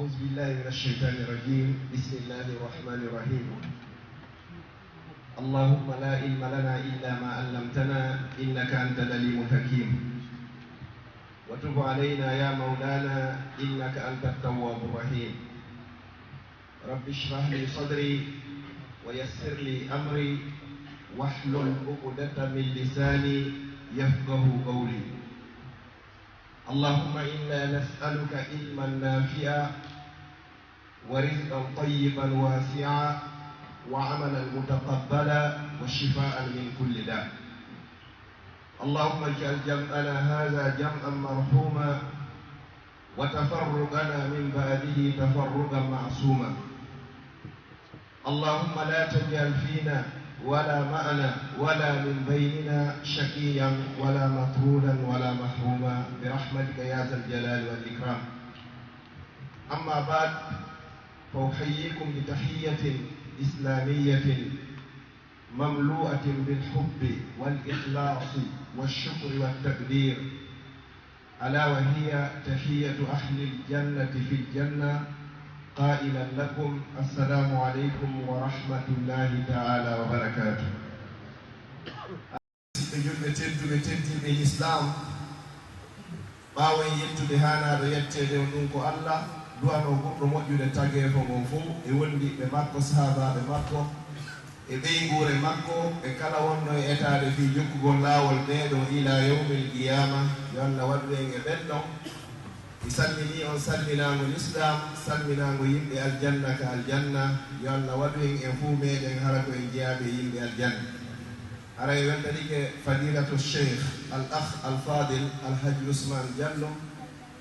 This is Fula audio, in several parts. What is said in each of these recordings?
أعوذ بالله من الشيطان الرجيم. بسم الله الرحمن الرحيم. اللهم لا علم لنا إلا ما علمتنا إنك أنت العليم الحكيم. وتب علينا يا مولانا إنك أنت التواب الرحيم. رب اشرح لي صدري ويسر لي أمري واحلل عقدة من لساني يفقه قولي. اللهم إنا نسألك علما نافعا ورزقا طيبا واسعا وعملا متقبلا وشفاء من كل داء. اللهم اجعل جمعنا هذا جمعا مرحوما وتفرقنا من بعده تفرقا معصوما. اللهم لا تجعل فينا ولا معنا ولا من بيننا شقيا ولا مطرودا ولا محروما برحمتك يا ذا الجلال والإكرام. أما بعد، فأحييكم بتحية إسلامية مملوءة بالحب والإخلاص والشكر والتقدير، ألا وهي تحية أهل الجنة في الجنة، قائلا لكم السلام عليكم ورحمة الله تعالى وبركاته. julɓe teddiɓe l'islam, ɓawen yettude hanaɗo yettede ɗum ko Allah duwano goɗɗo moƴƴude tagefo mon fo e wondiɓe makko, sahabaɓe makko e ɓeygure makko e kala wonno e etade fi jokkugol lawol ɓeɗo ila yawmil qiyama. Yo Allah waɗu en e ɓenɗo. Mi salmini on salminagol islam, salminago yimɓe aljanna ka aljanna. Yo Allah waɗu en fuu meɗen hara ko en jeyaɓe yimɓe aljanna. hara e weltanike fadilatu cheikh al akh al fadil alhaji Ousmane Diallo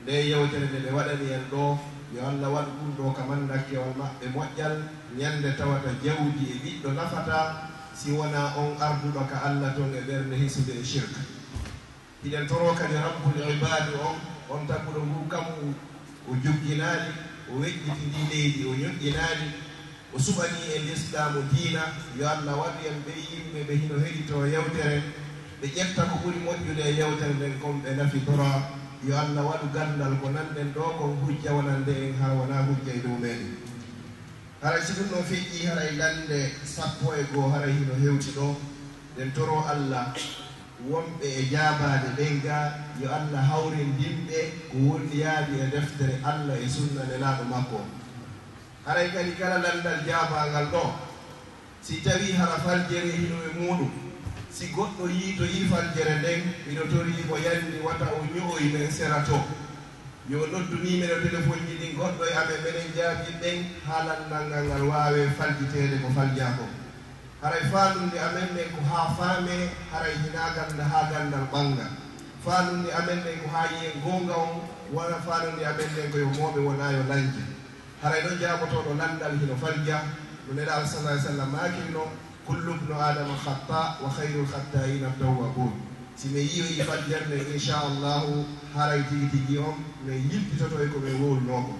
nde yewtere nde ɓe waɗani en ɗo. Yo Allah waɗu ɗum ɗo ka mandakkewal maɓɓe moƴƴal, ñande tawata jawdi e ɓiɗɗo nafata si wona on arduɗo ka Allah ton e ɓernde hisude e shirka. hiɗen toro kadi rabbul ibadi on tagguɗo ngu kam o jogginaali, o weƴƴiti ndi leydi, o ñoƴƴinaali, o suɓani e l'islamu diina. Yo Allah waɗu en ɓe yimɓe ɓe hino heɗito yewtere, ɓe ƴetta ko ɓuri moƴƴude e yewtere nden kon ɓe nafi tora. Yo Allah waɗu gandal ko nanɗen ɗo kon hujja wonande en ha wona hujja e dow meɗen. haray si ɗum ɗon feƴƴi, haray lande 11 haray hino hewti ɗo. nden toro Allah wonɓe e jabade ɓen ga, yo Allah hawrindinɓe ko woni yaadi e deftere Allah e sunna nelaɗo makko. haray kadi kala landal jabangal ɗo, si tawi hara faljere hino e muɗum, si goɗɗo yi to yi faljere nden miɗo tori mo yandi wata o ño'oy men serato, yo noddunimi no téléphone ji ɗin goɗɗo e amen menen jaabi ɗen ha landal ngal wawe faljitede ko falja ko. haray fanunde amen nden ko ha faame, haray hina ganda ha gandal ɓanga. fanunde amen nden ko ha yiyen gonga on, wona fanunde amen nden koyo moɓe wona yo lanje. haray ɗon jabotoɗo landal hino falja no neɗaɗo sallah alih sallam makilno kullu ibnu adama khata wa khayrul khatta'ina tawwabun. si mi yiyoyi faljerde inchallahu haray tigi tigi on min yiltitoto e ko ɓe wowlunoko.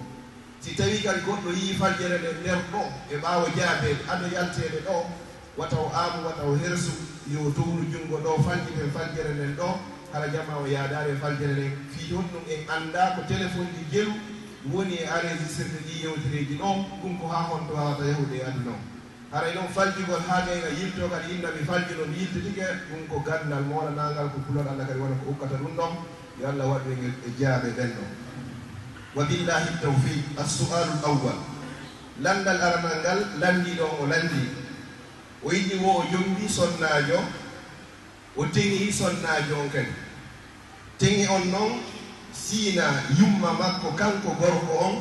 si tawi kadi goɗɗo yi faljere nde nder ɗo e ɓawo jaabede aɗo yaltede ɗo, wata o amu wata o hersu, yo towru jungo ɗo faljiten faljere nden ɗo, hara jama o yaadare faljere nden. fi hon ɗum en anda ko téléphone ɗi jeelu woni e enregistrede ɗi yewtereji ɗon, ɗum ko ha honto wawata yahude e aduna o. haray noon faljugol ha gayga yilto kadi inna mi falji noon yiltitike, ɗum ko gandal molanangal ko kulol Allah kadi wona ko ukkata ɗum ɗon. yo Allah waɗu en e jaabe ɓen ɗon. wa billahi tawfiq. as-su'alu al-awwal, landal aranal ngal landi ɗon o landi, o yiɗi wo o jombi sonnajo, o teŋi sonnajo on kadi. teŋi on noon siina yumma makko kanko gorko on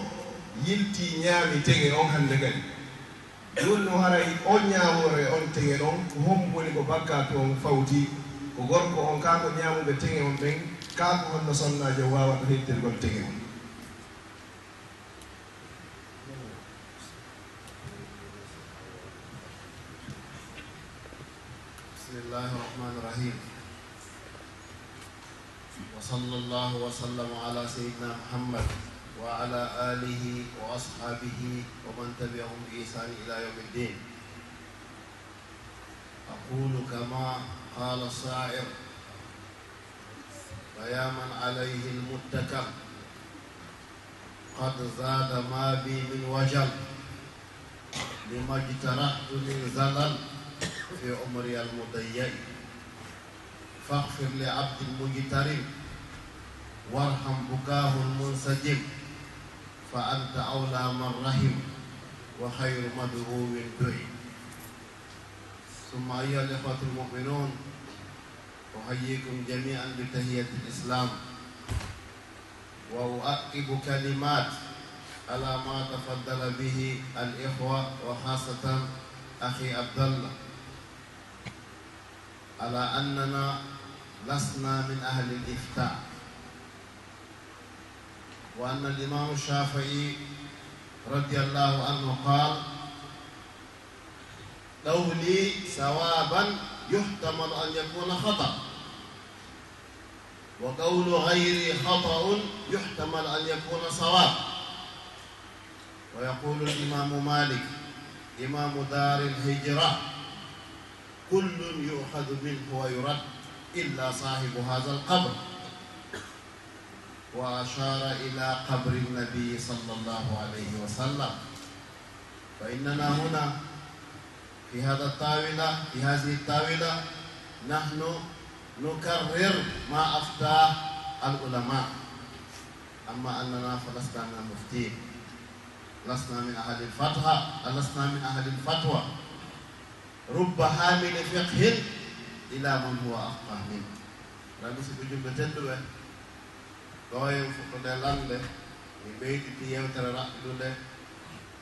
yilti ñaami teŋe on hande kadi. ɗum no haray on ñaamore on teŋe ɗon ko hom woni ko bakka to on fawti, ko gorko on kako ñaamuɓe teŋe on ɓen, kako honno sonnajo wawata hettirgol teŋe on. bismillahi rahmani rahim. wa sallallahu wa sallama ala sayyidina Muhammad wa ala alihi wa ashabihi wa man tabi'ahum bi ihsan ila yawmid din. aqulu kama qala as-sa'ir wa ya man alayhi al-muttakal قد زاد ما بي من وجل لما اجترحت من زلل في عمري المضيق فاغفر لعبد المجترم وارحم بكاه المنسجم فأنت أولى من رحم وخير مدعو دعي. ثم أيها الإخوة المؤمنون أحييكم جميعا بتحية الإسلام وأؤكد كلمات على ما تفضل به الإخوة وخاصة أخي عبد الله على أننا لسنا من أهل الإفتاء، وأن الإمام الشافعي رضي الله عنه قال: قولي صوابا يحتمل أن يكون خطأ، وقول غيري خطأ يحتمل أن يكون صواب. ويقول الإمام مالك إمام دار الهجرة: كل يؤخذ منه ويرد إلا صاحب هذا القبر. وأشار إلى قبر النبي صلى الله عليه وسلم. فإننا هنا في هذه الطاولة نحن نكرر ما أفتاه العلماء، أما أننا فلسنا من المفتين، لسنا من أهل الفتوى، رب حامل فقه إلى من هو أفقه منه. لا نسيب جملة ɗoyen fuɗɗode lande mi ɓeyditi yewtere raɓɓiɗude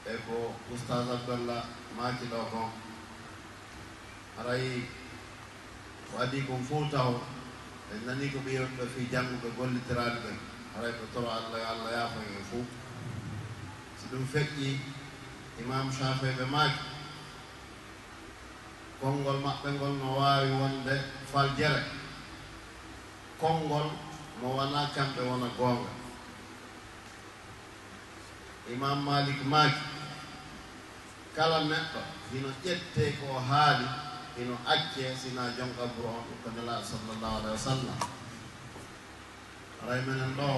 e ko oustage Abdallah maaki ɗo kon. haray ko adi kon fof taw en nani ko ɓe yewtuɗo fi jannguɓe gollitiraɗe ɓen. haray ko toro Allah yaafo en fof. si ɗum feƴƴi imam Shafii ɓe maaki konngol maɓɓe ngol no waawi wonde faljere, konngol mo wona kamɓe wona goonga. Imam Malik maaki kala neɗɗo hino ƴette ko haali hino acce sina jonka buro on ɗum ko nelaaɗo sallllahu alayhi wa sallam. haray menen ɗo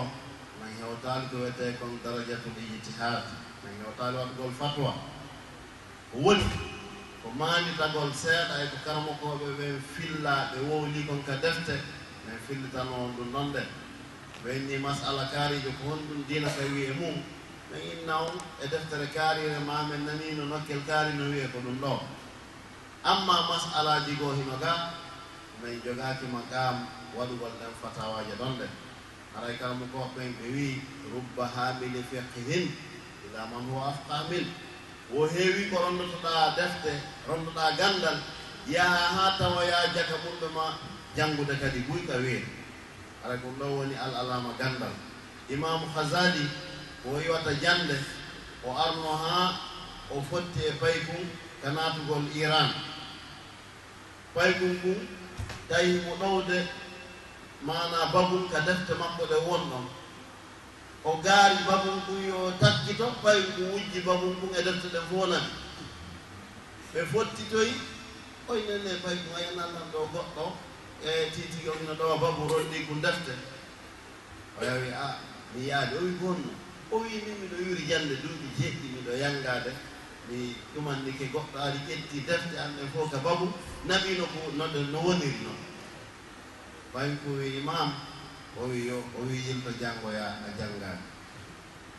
min hewtaali ko wiyete kon darajatul ijtihad, min hewtaali waɗgol fatwa ko woni ko maanitagol seeɗa e ko karamokoɓe ɓe filla ɓe wowli kon ka defte min fillitano on ɗum ɗon nde. ɓenni masala kaarijo ko honɗum diina ka wiye mum min inna on e deftere kaarire ma min nani no nokkel kaari no wiye ko ɗum ɗo. amma masalaji goo hino ga min jogaaki maqam waɗugol ɗen fatawaje ɗon nde. haray kala mo koɓɓen ɓe wi rubba hamili fiqhin ila man huwa afqah min. wo heewi ko rondotoɗa defte, rondoɗa gandal, yaha ha tawoya jaka ɓurɓe ma janngude kadi guyka weeri. haray ko ɗo woni al alama gandal. imamu Ghazali o yiwata jande o arno ha o fotti e paykum ka natugol Iran. paykum kum tawi mo ɗowde mana babum ka defte makko ɗe wonɗon. o gaari babum kum yo takkito, paykum kum wujji babum kum e defte ɗe fonani. ɓe fottitoyi oy nenne paykum a yanannan ɗo goɗɗo e titigi on no ɗo babu rondi kum defte. o yawi a mi yaade. o wi gonno. o wi min miɗo yuri jande duuɓi jeɗɗi miɗo yangade, mi ɗumannike goɗɗo ari ƴetti defte an ɗen fof ka babu naɓino ko no woniri noon. ɓayn ko wi imam o wi yimɓe janngoya a janngade.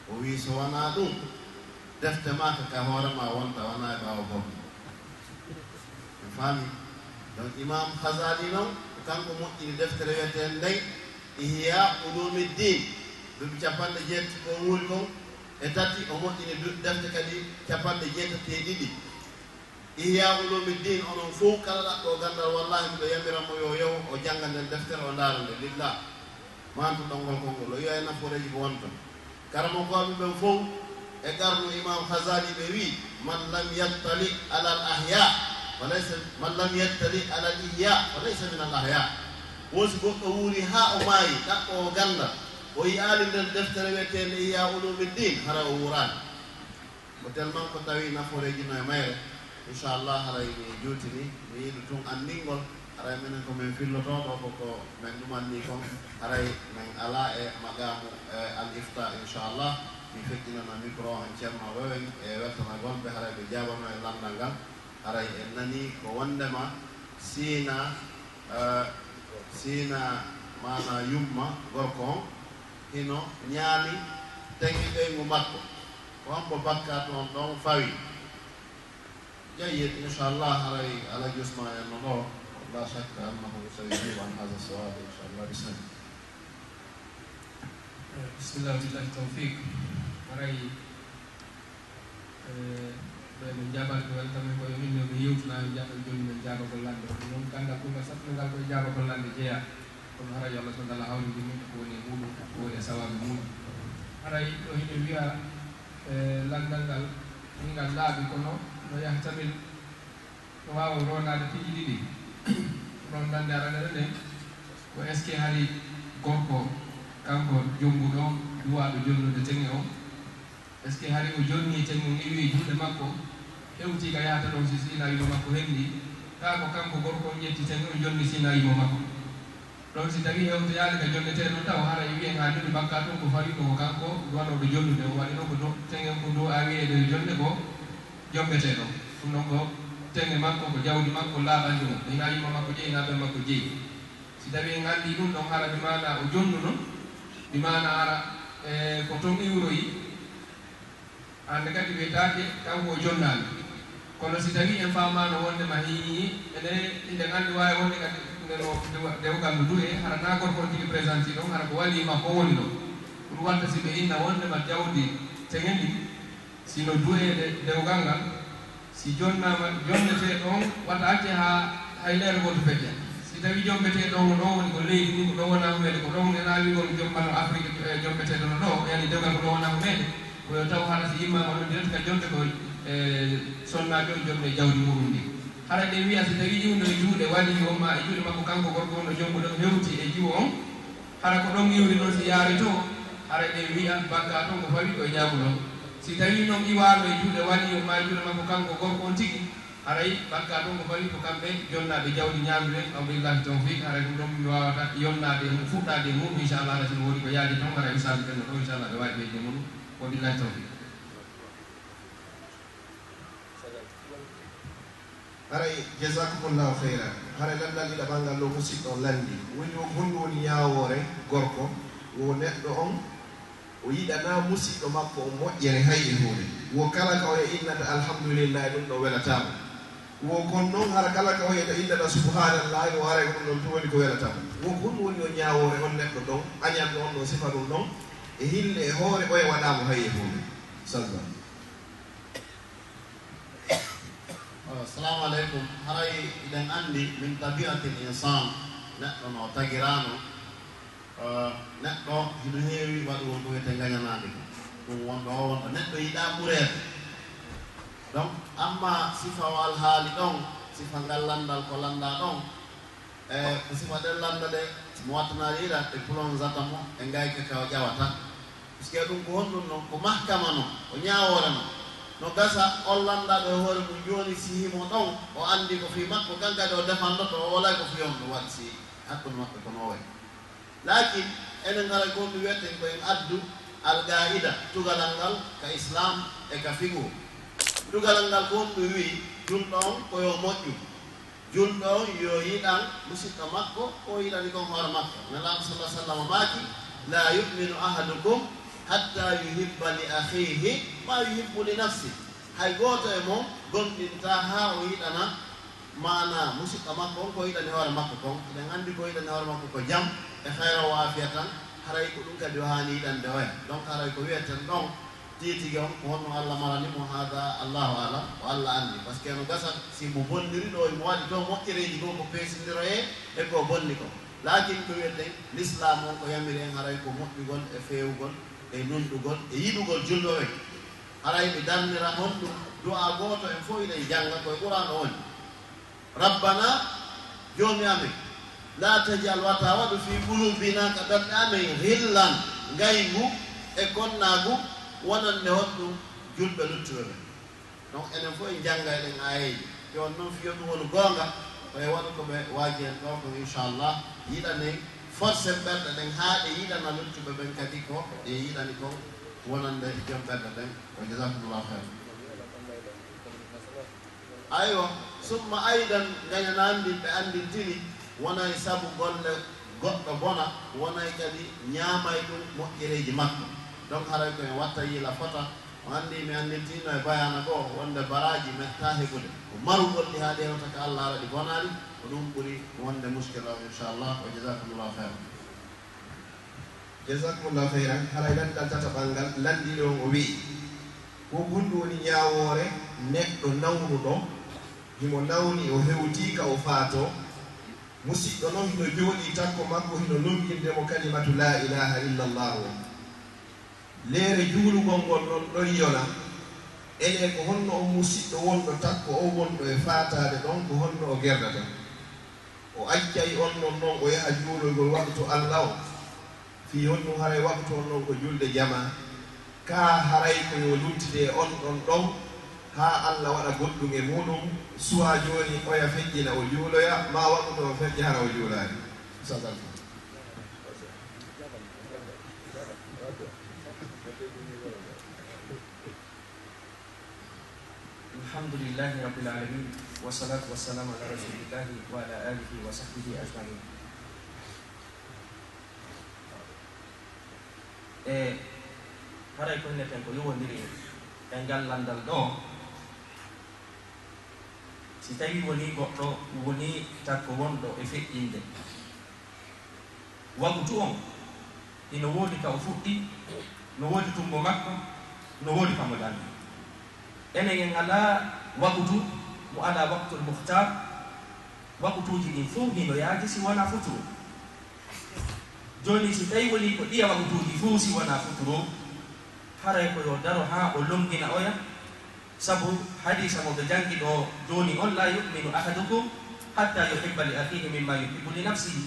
o wi so wona ɗum defte ma ka hoorema wonta wona e ɓaawa babu. mi faami. donc imam Ghazali noon ko kanko moƴƴini deftere wiyeten ndey Ihya Ulumiddin, duuɓi 90 ko wuuri kon e tati. o moƴƴini defte kadi 82. Ihya Ulumiddin onon fof kala ɗaɗɗo gandal wallahi miɗo yamiramo yo yew o jannga nden deftere o ndaara nde lillah mantuɗon ngol konngol o yiya e naforeji ko wonton. karamokoɓe ɓen fof e garnu imam Ghazali ɓe wi man lam yattali ala al ahya man lam yattali ala al ihya fa laysa min al ahya. wosi goɗɗo wuuri ha o maayi ɗaɓɓo o gandal o yiyaali nden deftere wiyetende Ihya Ulumiddin hara o wurani. ko tellement ko tawi naforeji no e mayre. inchallah haray mi juutini mi yiɗi tun anndingol. haray minen komin fillotoɗo koko min ɗumanni kon haray min ala e maqamu al ifta inchallah. mi feƴƴinana micro on ceerno wewen e wettana gonɓe haray ɓe jaabano e landal ngal haray en nani ko wondema siina mana yumma gorko on hino ñaami teŋi ɓeygu makko ko hombo bakkat on ɗon fawi جيد إن شاء الله على جسم النظر لا شك أنه سيجيب عن هذا السؤال إن شاء الله بسم الله. بسم الله وبالله التوفيق. Marai men jabal ko weltame ko yomin no be yewtuna jabal joni men jaba ko lande non kanda ko sat ngal ko jaba ko lande jeya ko haray Allah subhanahu wa ta'ala hawri min ko woni mudu ko woni sawabu mudu haray do hide wiya landal ngal ngal laabi kono no yahtamil no wawa ronade tiji ɗiɗi rondande aranere nde ko est ce que hari gorko kanko jombuɗo duwaɗo jonnude teŋe o est ce que hari o jonni teŋe o iwi juuɗe makko hewti ka yahata ɗon si sinayimo makko henndi ta ko kanko gorko on ƴetti teŋe o jonni sinayimo makko ɗon si tawi hewtoyade ka jonneteɗo taw hara wiyen ha ɗiɗi bakka ɗum ko fawi ko kanko duwanoɗo jonnude o waɗi ɗon ko teŋe ko dow a wiyede jonde ko jombeteɗo ɗum ɗon ko teŋe makko ko jawdi makko laaɓandi o inayimo makko jeeyi naɓe makko jeeyi si tawi en anndi ɗum ɗon hara mi mana o jonnuno mi mana ara ko ton iwroyi ande kadi wiyetake kanko o jonnani kono si tawi en famano wondema hiñi eɗen anndi wawi wonde kadi dewgal no duwe hara na gorko on tigi présenti ɗon hara ko walima ko woni ɗon ɗum watta si ɓe inna wondema jawdi teŋendi sino duwe dewgal ngal si jonnama jonnete ɗon wata acce ha haylere goto feƴƴa si tawi jombete ɗon ɗon woni ko leydi ni ko ɗon wona humede ko ɗon en awi gon jombano afrique jombeteɗo no ɗo yani dewgal ko ɗon wona humede koyo taw hara si yimmama ɗon direct ka jonde ko sonnaɓe on jomde jawdi muɗum ndi hara ɗe wiya si tawi iwno e juuɗe waɗi o ma e juuɗe makko kanko gorko on ɗo jombuɗo hewti e jiwo on hara ko ɗon iwri ɗon si yaari to hara ɗe wiya bakka toon ko fawi koye ñaamu ɗon si tawi noon iwaano e juuɗe waɗi o ma e juuɗe makko kanko gorko on tigi haray bakka ɗon ko fawi ko kamɓe jonnaɓe jawdi ñaamre abillahi tawfiq haray ɗum ɗon mi wawata yonnade fuɗɗade e muɗum inchallah ala sino woodi ko yaadi toon hara misaji ɓenno ɗo inchallah ɓe wawi ɓeyde muɗum wabillahi tawfiq. haray jasakumullahu khairan haray landal ɗiɗa ɓangal ɗo ko siɗɗo landi woni o gonɗo woni yawore gorko wo neɗɗo on o yiɗana musidɗo makko o moƴƴere hay e hunde wo kala ka o innata alhamdulillahi ɗum ɗo welatama wo kon noon hara kala ka o yeta innata subhanallahi o haray ɗum ɗon to woni ko welatama wo gon woni o ñawore on neɗɗo ɗon añanɗo on ɗo sifa ɗum ɗon e hille e hoore o e waɗamo hay e hunde salba. Assalamu alaikum. Haray iɗen andi min tabiatil insan neɗɗo no tagirano neɗɗo hino heewi waɗu won ko wiyete gañanade ko ɗum wonɗo o wonɗo neɗɗo yiɗa ɓurede donc amma sifa o alhaali ɗon sifa ngal landal ko landa ɗon e ko sifa ɗen landa ɗe mo wattana yiɗa ɗe plongeata mo e gayke ka o ƴawata puisque ɗum ko honɗum noon ko mahkama no o ñawore no no gasa on landaɗo e hoore mum joni si himo ɗon o andi ko fi makko kankadi o defandoto o wolay ko fi on ɗum waɗi si hakkude maɓɓe kono wayi lakin enen ngara gonɗu wiyeten koyen addu algaida tugalal ngal ka islam e ka figu tugalal ngal gonɗu wi julɗo on koyo moƴƴu julɗo on yo yiɗan musidɗo makko o yiɗani kon hoore makko nelaɗo sallah sallam maaki la yuminu ahadukum hatta yuhibba li akhihi ma yuhibbu li nafsi hay goto e mon gonɗinta ha o yiɗana mana musidɗo makko on ko yiɗani hoore makko kon eɗen andi ko yiɗani hoore makko ko jam e hayra o afiya tan haray ko ɗum kadi o hani yiɗande oya donc haray ko wiyeten ɗon titigi on ko honno Allah maranimo hada allahu alam o Allah andi par ce que no gasa si mo bonniri ɗo mo waɗi to moƴƴereji ko ko peesidiroye e ko bonni ko lakin ko wiyeten l'islam on ko yamiri en haray ko moƴƴugol e fewugol e nunɗugol e yiɗugol julɗoɓe haray ɓe darnira on ɗum du'a goto en fof iɗen janga koye qur'an o woni rabbana joni amen la tajal wata waɗu fi qulubina ka ɓerɗe amen hillan ngaygu e konnagu wonande honɗum julɓe luttuɓe ɓe donc enen fof en janga eɗen ayeji yon noon fiyo ɗum woni gonga koye waɗu koɓe waaji en ɗo ko inchallah yiɗane force ɓerɗe ɗen haa ɗe yiɗana luttuɓe ɓen kadi ko ɗe yiɗani ko wonande jom ɓedda ɗen wa jasakumullahu khairan. aywa summa aydan gañanandi ɓe andintini wonay sabu golle goɗɗo bona wonay kadi ñaamay ɗum moƴƴereji makko. donc haray koye watta yiila fota o anndi mi anndintino e bayana goo wonde baraji metta heɓude ko marugol ɗi haa ɗewta ko Allah ara ɗi bonaali ko ɗum ɓuri wonde muskila o inchallah wa jasakumullahu khairan. jasakumullahu khairan. haray landal tata ɓangal landiɗo on o wii ko gonɗum woni ñaawoore neɗɗo nawnuɗo himo nawni o hewti ka o faato musidɗo noon hino jooɗi takko makko hino longindemo kalimatu la ilaha illallah o leere juulugol ngol noon ɗon yona ene ko honno o musidɗo wonɗo takko o wonɗo e faatade ɗon ko honno o gerdata o accay on noon o yaha juulugol waktu Allah o fi honno haray waktu on noon ko julde jama ka haray ko yo luttide on ɗon ɗon ha Allah waɗa goɗɗum e muɗum suwa joni oya feƴƴina o juuloya ma waktu o feƴƴi hara o juulani. Alhamdulillahi rabbil alamin wassalatu wassalamu ala rasulillahi wa ala alihi wa sahbihi ajmain. Haray ko neten ko yowondiri e ngallandal ɗo si tawi woni goɗɗo woni takko wonɗo e feƴƴinde waktu on ino woodi ka o fuɗɗi no woodi tumbo makko no woodi kamo dandi enen en ala waktu mo ala waktul muhtar waktuji ɗin fof hino yaaji si wona futuro joni si tawi woni ko ɗiya waktuji fof si wona futuro haray ko yo daro ha o longina oya sabu hadisa mo ɓe jangi ɗo joni on la yuminu ahadukum hatta yuhibba li akhihi mimma yuhibbu li nafsihi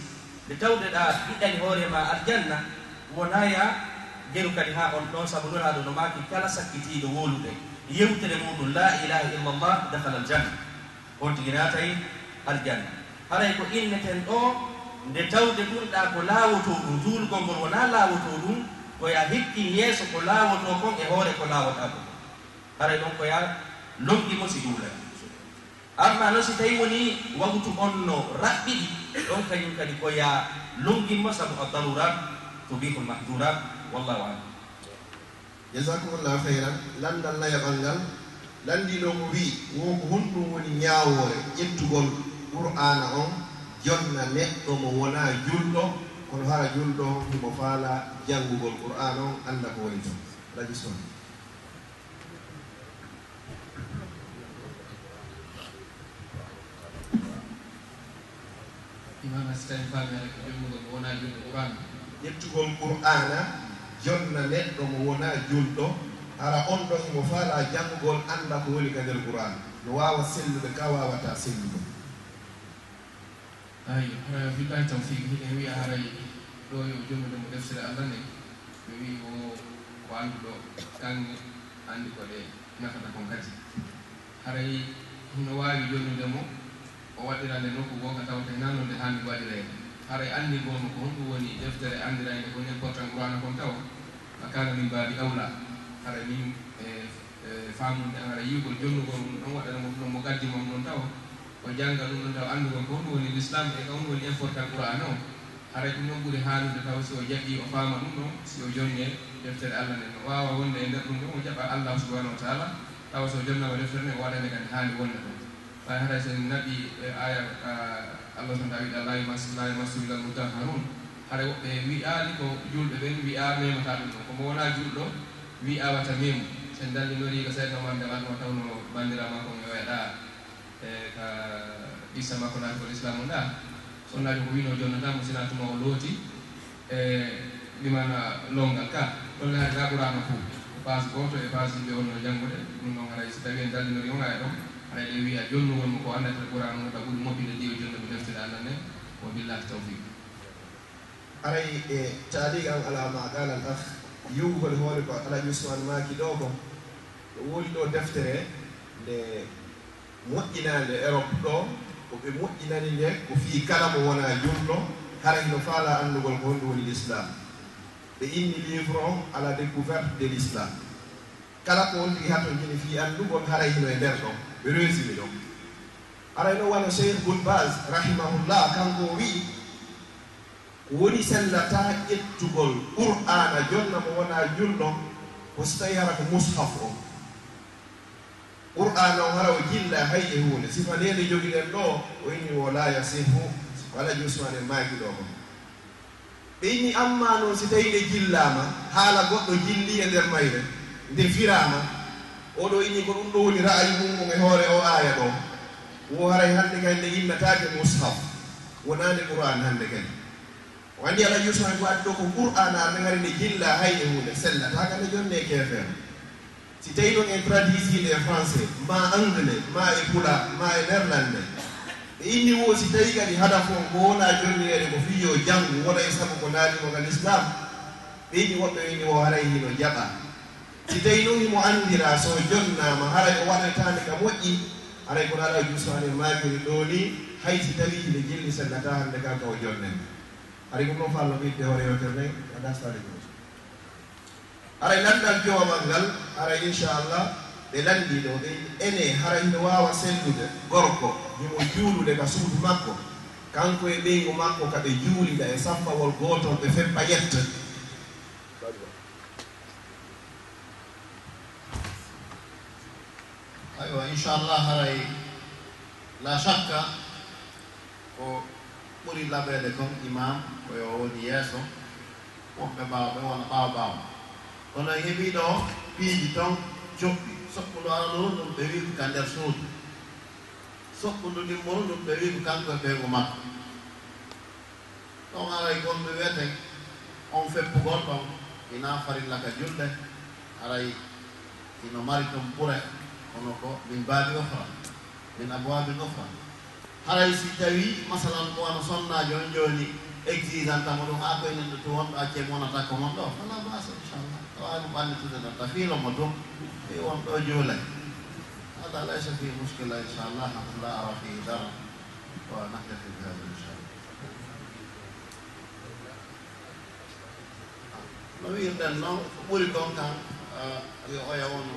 nde tawɗeɗa ɓiɗɗani hoorema aljanna wonaya geru kadi ha on ɗon sabu nuraɗo no maki kala sakkitiɗo wolude yewtere muɗum la ilaha illallah dakhala aljanna on tigi natay aljanna haray ko inneten ɗo nde tawde ɓurɗa ko laawoto ɗum juulgol ngol wona laawoto ɗum koya hikki yeeso ko laawoto kon e hoore ko laawota ko haray ɗon koya longimo si juula amma noon si tawi woni waktu on no raɓɓiɗi ɗon kañum kadi koya longimmo sabu addarurat tubihul mahdurat wallahu alam. jasakumullahu khairan. landal nayaɓal ngal landiɗo mo wi woko honɗum woni ñaawoore ƴettugol qur'ana on jonna neɗɗo mo wona julɗo kono hara julɗo himo faala janngugol qur'ana on anda ko woni toon radio son. imam astan famere ko jonnugol mo wona julɗo qur'an ƴettugol qur'ana jonna neɗɗo mo wona julɗo hara on ɗon himo faala janngugol anda ko woni ka nder qur'an no wawa sellude ka wawata sellude. ayi haray billahi tawfiq hiɗen wiya haray ɗo yo jonnude mo deftere Allah ne ɓe wi o ko annduɗo kanŋe anndi ko ɗe nafata kon kadi haray hino waawi jonnude mo o waɗirande nokku gonga tawte nannode haandi waɗireede haray anndi gonmo ko honɗum woni deftere anndirande ko important qur'ana kon taw akana min mbaadi awla haray min faamude haray yiigol jonnugol ɗum ɗon waɗana mo ɗon mo gaddi mom noon taw o jannga ɗum ɗon taw anndugol ko honɗum woni l'islam e ko honɗum woni important qur'ana o haray ɗum noon ɓuri haanude taw si o jaɓi o faama ɗum ɗon si o jonne deftere Allah nde no waawa wonde e nder ɗum ɗon o jaɓa Allah subhanahu wa taala tawa so jonnama deftere nde o waɗane kadi haani wonde ɗon ɓay haray sen naɓi aya Allah so wiɗa la yamassu illal mutahharun haray woɓɓe wi'aali ko julɓe ɓen wi'a memata ɗum ɗon komo wona julɗo wi'awata memu sen dallinori ko seeɗno mande wan o tawno bandira makko o weeɗa ka ɓissa makko naati kol islam on ɗa sonnaji ko wino jonnatamo sina tuma o looti limana longal ka ɗon haade ga ɓurano fo ko phase goto e phase yimɓe wonno janngude ɗum ɗon haray so tawi en dallinori on aya ɗon haray ɗe wiya jonnugol mo ko andata ɓurano no ka ɓuri moƴƴude ɗi o jonnude deftere Allah nde o billahi tawfiq. aray e taaligan ala ma qala al akh yuwgol hoore ko Alaji Ousmane Maaki ɗo ko ɗo woni ɗo deftere nde moƴƴinande Europe ɗo ko ɓe moƴƴinani nde ko fii kala mo wona julɗo hara hino faala anndugol ko honɗum woni l'islam ɓe inni livre on à la découverte de l'islam kala ko wonti hatto jini fi anndugol haray hino e nder ɗon ɓe résumé ɗon arayno wano cheikh boul bas rahimahullah kanko wi woni sellata ƴettugol qur'ana jonna mo wona julɗo ko so tawi hara ko mushaf o qur'ana on hara o jilla hay e hunde sifa nede jogiɗen ɗo o inni wala yasihu wala jusmane maaki ɗo ko ɓe inni amma noon si tawi nde jillama haala goɗɗo jilli e nder mayre nde firama oɗo inni ko ɗum ɗo woni ra'ayi mum e hoore o aya ɗo wo haray hande kadi nde innatake mushaf wonande qur'an hande kadi o andi ala jusmane ko addi ɗo ko qur'an arde gari nde jilla hay e hunde sellata kande jonne kefere si tawi ɗon en traduisiɗe e français ma anglais ma e pula ma e néerlandais ɓe inni wo si tawi kadi hada fo ko wona jonnirede ko fiyo janngu wona e sabu ko naalimo kal islam ɓe inni woɓɓe inni o haray hino jaɓa si tawi ɗum himo anndira so jonnama haray o waɗatande ka moƴƴi haray kono ala jusmane makiri ɗo ni hay si tawi hine jilli sellata hande ka kawo jonnen haray ko noon fallo ɓiɗde hoore yewtere nde aɗa stade ko haray landal jowamal ngal haray inchallah ɓe landi ɗo ɓe ene haray hino wawa sellude gorko himo juulude ka suudu makko kanko e ɓeygu makko kaɓe juulida e sappawol gotol ɓe feppa yetta aywa inchallah haray la shakka ko ɓuri laɓede comme imam koyo woni yeeso wonɓe mbawɓe wona ɓaw kono e heeɓi ɗo piiji ton joppi soɓɓuɗo arano ɗum ɓe wi ko ka nder suudu soɓɓuɗo ɗimmoro ɗum ɓe wi ko kanko e ɓeygu makko ɗon aray gonɓe wiyeten on feppugol ɗon ina farilla ka julɗe aray ino mari ton ɓure kono ko min baabi ofra min abwabi ofra haray si tawi masalan ko wano sonnajo on joni exigeantamo ɗum ha koye nenɗo to wonɗo acce monata ko mon ɗo fala basa inchallah tawa ɗum ɓannitude ɗon ta fiilomo ɗum e wonɗo juulay hada laysa fi muskila inchallah la ara fihi dara wa naktafi bi hada inchallah no wirɗen noon ko ɓuri kon kan yo oya wonu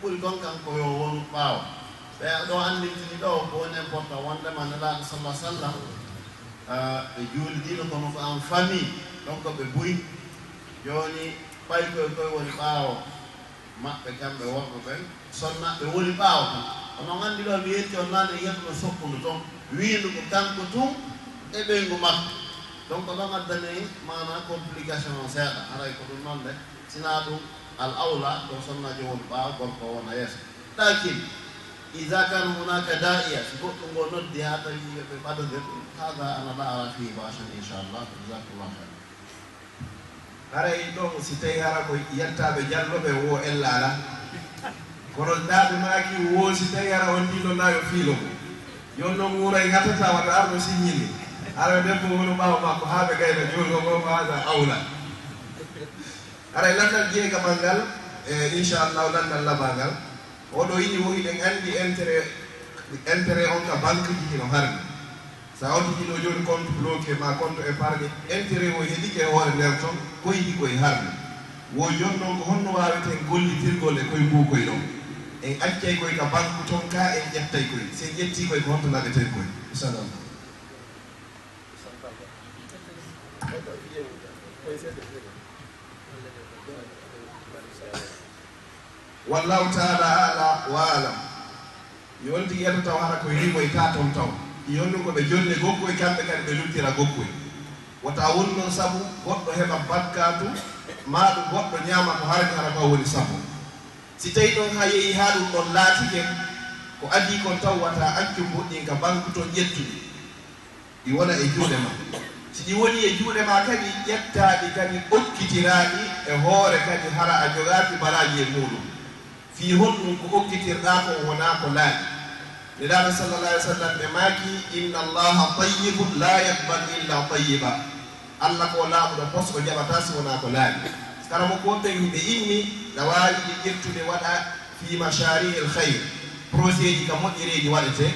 ɓuri kon kan ko yo wonu ɓaawa ɓe ɗo anndintini ɗo ko woni important wondema nelaaɗo sallah sallam ɓe juulidiino kono ko en famille donc ɓe buyi jooni ɓay koye koye woni ɓaawo maɓɓe kamɓe wonɓe ɓen sonnaɓe woni ɓaawo tan onon anndi ɗo mi yetti on naane yeɓno sokkundu toon wiindu ko kanko tun e ɓeygu makko donc ɗon addani mana complication on seeɗa haray ko ɗum noon de sina ɗum al awla ɗo sonnajo woni ɓaawo gorko wona yeeso ɗakin ida kana hunaka da'iya so goɗɗo ngo noddi ha tawi ɓe ɓadode ɗum hada ana la ara fihi basan inchallah jasakullah khair haray ɗon si tawi hara ko yettaɓe jalloɓe wo ellala kono ɗaɓe maki wo si tawi hara on ndino nayo fiilo ko yon noon wuuray gatata wata arno signini hara debbo wono ɓaawa makko ha ɓe gayna joni o hada awla haray landal jeegamal ngal e inchallah landal labangal oɗo yini wo hiɗen andi intérêt on ka banque ji hino harmi sa odditino joni compte bloqué ma compte épargne intérêt o heeɗike e hoore nder toon koydi koye harmi wo joni noon ko honno waweten gollitirgol e koye mbukoye ɗon en accay koye ka banque toon ka en ƴettay koye sen ƴetti koye ko honto naɓeten koye salam wallahu taala ala wa alam yonti yeto taw hara koye rimoye ta toon taw yonnu ko ɓe jonne gokkoye kamɓe kadi ɓe luttira gokkoye wota woni noon saabu goɗɗo heɓa bakkatu ma ɗum goɗɗo ñaama ko harani hara ka woni sabu si tawi ɗon ha yeehi ha ɗum ɗon laatike ko adi kon taw wata accu mboɗɗin ka banque toon ƴettuɗi ɗi wona e juuɗe ma si ɗi woni e juuɗe ma kadi ƴettaɗi kadi okkitiraɗi e hoore kadi hara a jogaki baraji e muɗum fi honɗum ko okkitirɗa ko wona ko laaɗi neɗaɗo sallallah alih w sallam ɓe maaki inna allaha tayyibun la yaqbal illa tayyiba allah ko laaɓuɗo pos o jaɓata si wona ko laaɗi karamo ko ɓen ɓe inni ɗa wawi ɗi ƴettude waɗa fi mashari el khayr projet ji ka moƴƴereji waɗete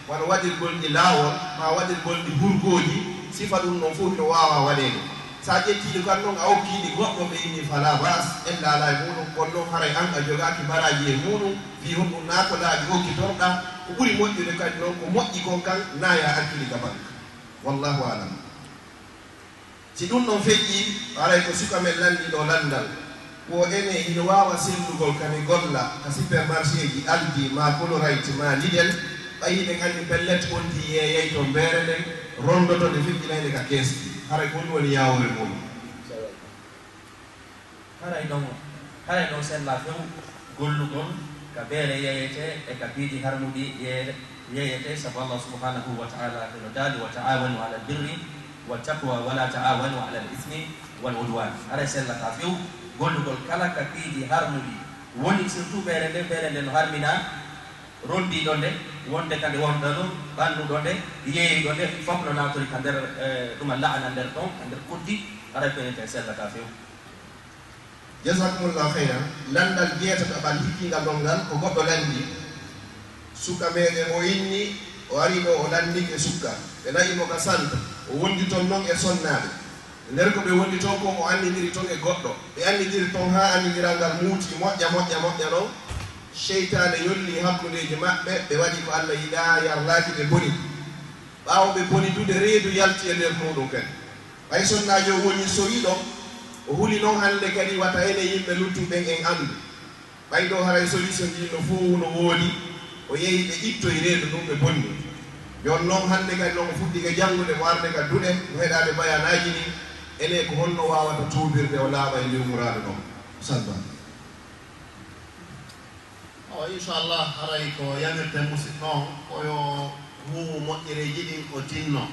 wano waɗirgol ɗi laawol ma waɗirgol ɗi hurgoji sifa ɗum noon fof no wawa waɗede sa ƴettiɗo kan noon a hokkiɗi goɗɗo ɓe inni fala bas en laala e muɗum kono noon haray an a jogaki baraji e muɗum fi hon ɗum naako laaɓi hokkitorɗa ko ɓuri moƴƴude kadi noon ko moƴƴi kon kan naya hakkili ka banka wallahu alam si ɗum ɗon feƴƴi aray ko suka men lanɗiɗo landal wo ene hino wawa sellugol kami golla ka supermarché ji aldi ma colorite ma lidel ɓayiɓe kandi pellet wonti yeeyay to mbeere nden rondoto nde feƴƴinayde ka keesɗi haray ko ɗum woni yawore muɗum haray ɗon sella few gollugol ka beere yeyete e ka piiji harmuɗi yeyete sabu Allah subhanahu wa ta'ala no daali wa ta'awanu ala albirri wa taqwa wala ta'awanu ala al-ithmi wal udwan haray sellata few gollugol kala ka piiji harmuɗi woni surtout ɓeere nde no harmina rondiɗo nde wonde kadi wonɗo ɗum ɓannuɗo nde yeeyiɗo nde fof no nawtori ka nder ɗuma laana nder ɗon ka nder koddi haray penete sellata few jasakumullahu khayran landal jeetata ɓal hikkingal ɗon ngal ko goɗɗo landi suka meɗen o inni o ari ɗo o landike sukka ɓe nayimo ka santa o wondi toon noon e sonnaɓe nder ko ɓe wondi toon ko o andidiri toon e goɗɗo ɓe andidiri toon ha andidiral ngal muuti moƴƴa ɗon cheytane yolli hakkudeji maɓɓe ɓe waɗi ko Allah yiɗa yarlaki ɓe boni ɓawo ɓe boni dude reedu yalti e nder muɗum kadi ɓay sonnajo woni so yiɗo o huli noon hande kadi wata ene yimɓe luttuɓen en andu ɓay ɗo haray solution ji no fof no woodi o yehi ɓe ittoye reedu ɗum ɓe bonni yon noon hande kadi noon o fuɗɗike janngude mo arde ka duɗe mo heɗade bayanaji ni ene ko honno wawata tuubirde o laaɓa e liwmuraɗo ɗon salba o inchallah haray ko yamirte musidɗo on koyo huumu moƴƴereji ɗin o tinno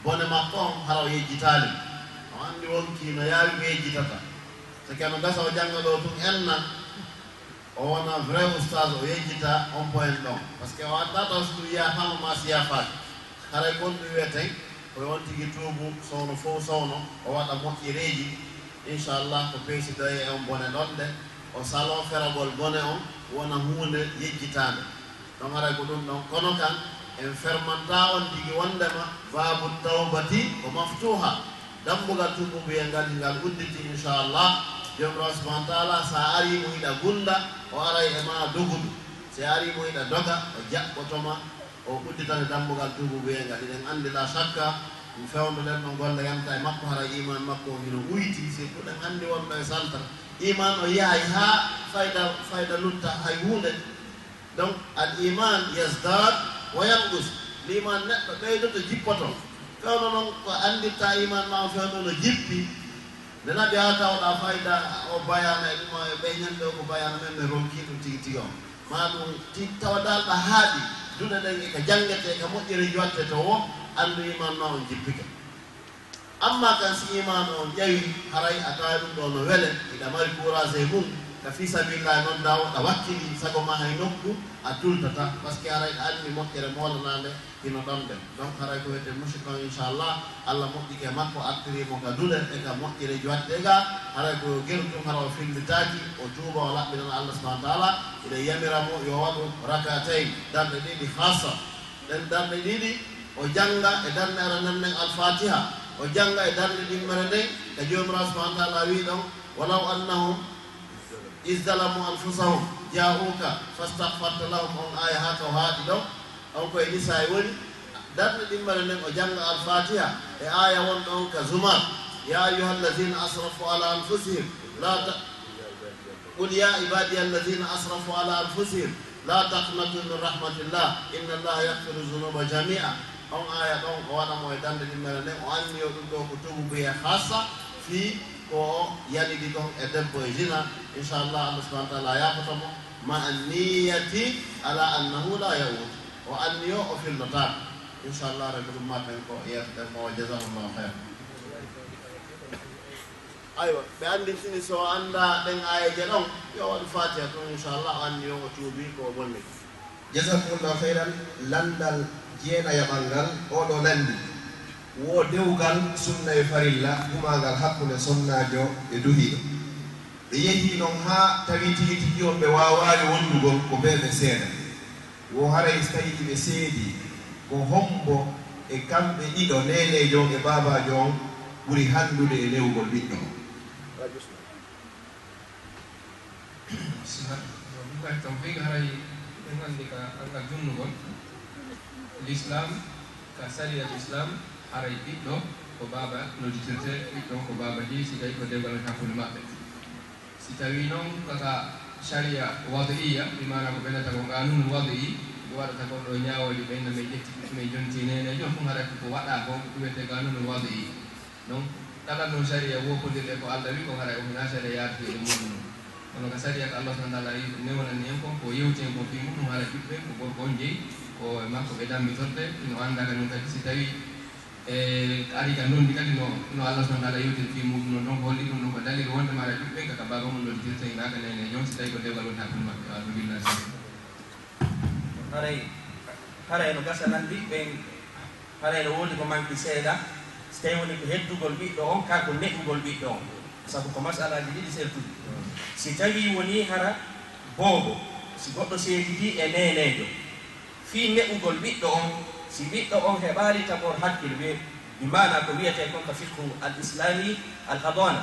bone makko on hara o yejjitali o andi wonki no yaawi ko yejjitata so keno gasa o janga ɗo tun enna o wona vrai oustage o yejjita on point ɗon par ce que o adda ɗo so ɗum yiya fama ma si yafaaki haray gon ɗum wiyeten koye on tigi tuubu sowno fof sowno o waɗa moƴƴereji inchallah ko peysidoye e on bone ɗon nde o salon feragol bone on wona hunde yejjitande ɗon haray ko ɗum ɗon kono kan en fermanta on tigi wondema babu tawbati ko maftuha dambugal tuɓuɓe ngal ngal udditi inchallah jomirawo subahana taala sa ari mo yiɗa gunda o aray e ma dogudu si ari mo yiɗa doga o jaɓɓotoma o udditane dambugal tuɓuɓe ngal iɗen andi la chakka ɗum fewnuɗen no golle yanta e makko hara iman makko hino uyti surtout ɗen andi wonɗo e saltata iman o yahay ha fayda lutta hay hunde donc al iman yasdad wa yanqus l'iman neɗɗo ɓeydoto jippoto fewno noon ko anditta iman ma o fewno no jippi nde naɓi ha tawɗa fayda o bayana e ɗum e ɓeyñande o ko bayana men ɓe ronki ɗum tigi tigi on ma ɗum tawadalɗa haaɗi duɗe ɗen eka jangete ka moƴƴere watte to o andu iman ma on jippike amma kan si iman on ƴawi haray a tawa ɗum ɗo no wele iɗa mari courage e mum ka fisabillahi noon dawoɗa wakkili sago ma hay nokku a tultata par ce que haray ɗa anndi moƴƴere molanande hino ɗon ɗen donc haray ko wiyete musidɗon inchallah Allah moƴƴike makko artirimo ka duɗe e ka moƴƴereji watte ga haray ko gertum hara o fillitaki o tuuba o laɓɓinan Allah subahana taala iɗa yamiramo yo waɗu rakatay darɗe ɗiɗi hassa ɗen darɗe ɗiɗi o janga e darde ara nannen alfatiha o janga e darde ɗimmere nden e jomirawo subahana taala wi ɗon walaw annahum izdalamu anfusahum ja'uka fastaghfarta lahum on aya ha ko haaɗi ɗo on koye nisa e woni darde ɗimmere nden o janga alfatiha e aya won ɗon ka zumar ya ayuha allazina asrafu ala anfusihim qul ya ibadi allazina asrafu ala anfusihim la taqnatu min rahmatillah inna allaha yaghfiru dhunuba jami'a on aya ɗon o waɗamo e darde ɗimmere nden o anniyo ɗum ɗo ko tubu biye hassa fi ko yaɗiɗi ɗon e debbo e jina inchallah Allah subahana taala yafotomo ma an niyati ala annahu la yawut o anniyo o fillotako inchallah rek ɗum maten ko yeytaten mo jasahullahu hayra aywa ɓe andi fini so anda ɗen ayeje ɗon yo waɗu fatiha toon inchallah o anniyo o tuubi ko bonni jasakumullahu hayran landal jeenayaɓal ngal oɗo landi wo dewgal sunna e farilla humagal hakkude sonnajo e duhiɗo ɓe yehi noon ha tawi tigi tigi on ɓe wawani wondugol ko ɓeɓe seeɗa wo haray so tawi ɓe seedi ko hombo e kamɓe ɗiɗo nenejo e babajo on ɓuri handude e newgol ɓiɗɗo bukan tawfiq haray dengan dika angkat junnugol l'islam ka sariya l'islam haray ɓiɗɗo ko baba noditirte ɓiɗɗo ko baba ji si tawi ko dewgal hakkude maɓɓe si tawi noon kaka sharia wadiya bimana ko ɓenata ko ganunu wadi ɗo waɗata kon ɗo ñawoli ɓeyna men ƴetti ɓiɓɓe jonti nene jon fu haray ko waɗa ko ɗuwete ganunu wadi donc kala no sharia wokodirɗe ko Allah wi ko haray o hina sharia yarti e muɗum kono ka sariya ko Allah subhanahu wa ta'ala newnan en ko yewten ko fi muɗum haala ɓiɓɓe ko gorko on jeeyi ko e makko ɓe dammitorde no andaka ɗum kadi si tawi ari ka nondi kadi no Allah subhanahu wa ta'ala yewten fi muɗum noon donc holli ɗum ɗum ko dalil wonde maɗa ɓiɓɓe kaka baba mum noddirta e naka nene jon si tawi ko dewgal woni hakkude maɓɓe alhamdulillah haray no gasa nan ɓiɓɓe haray no woni ko manki seeɗa so tawi woni ko heddugol ɓiɗɗo on ka ko neɗɗugol ɓiɗɗo on sabu ko masalaji ɗiɗi sertude si tawi woni hara boobo si goɗɗo seedidi e nenejo fi neɓugol ɓiɗɗo on si ɓiɗɗo on heɓali tabor hakkille ɓe bimana ko wiyete kon ka fiqhu al islami al hadana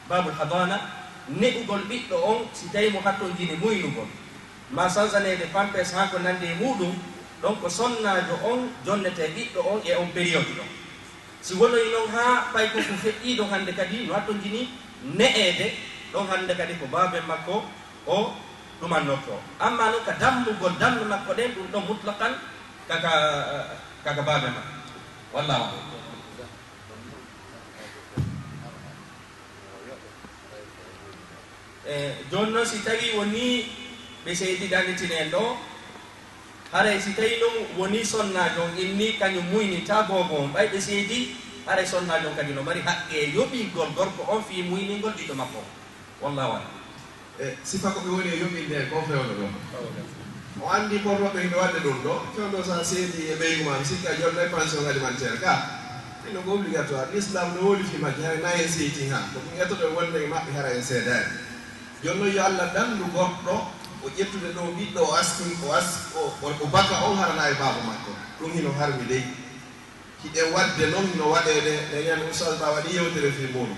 babul hadana neɓugol ɓiɗɗo on si tawi mo hattojini muynugol ma sansanede pampes ha ko nande e muɗum donc ko sonnajo on jonnete ɓiɗɗo on e on période ɗo si wonoyi noon ha ɓay koko feƴƴiɗo hande kadi no hattojini ne'ede ɗon hande kadi ko babe makko o ɗumannotto amma noon ka dammugol dambe makko ɗen ɗum ɗon mutlaqan kaka babe makko wallahu joni noon si tawi woni ɓe seydiɗanitinen ɗo haray si tawi noon woni sonnajo on inni kañum muynita bobo on ɓay ɓe seydi haray sonnajo on kadi no mari haqqe yoɓigol gorko on fi muyningol ɓiɗɗo makko wallahu a'lam sifa ko ɓe woni e yoɓinde ko fewno ɗon o andi porroɓe hino wadde ɗum ɗo fewno sa seedi e ɓeygu ma mi sikki a jolnay pension alimentaire ka ino ko obligatoire l'islam no woli fi majji hara nayi en seyti ha ko ɗum ƴettoɗo e wonde e maɓɓe hara en seedani jonno yo Allah dandu goɗɗo o ƴettude ɗo ɓiɗɗo o askin o baka on harana e baba makko ɗum hino harmi dey hiɗen wadde noon hino waɗede e ñande oustad ba waɗi yewtere fi muɗum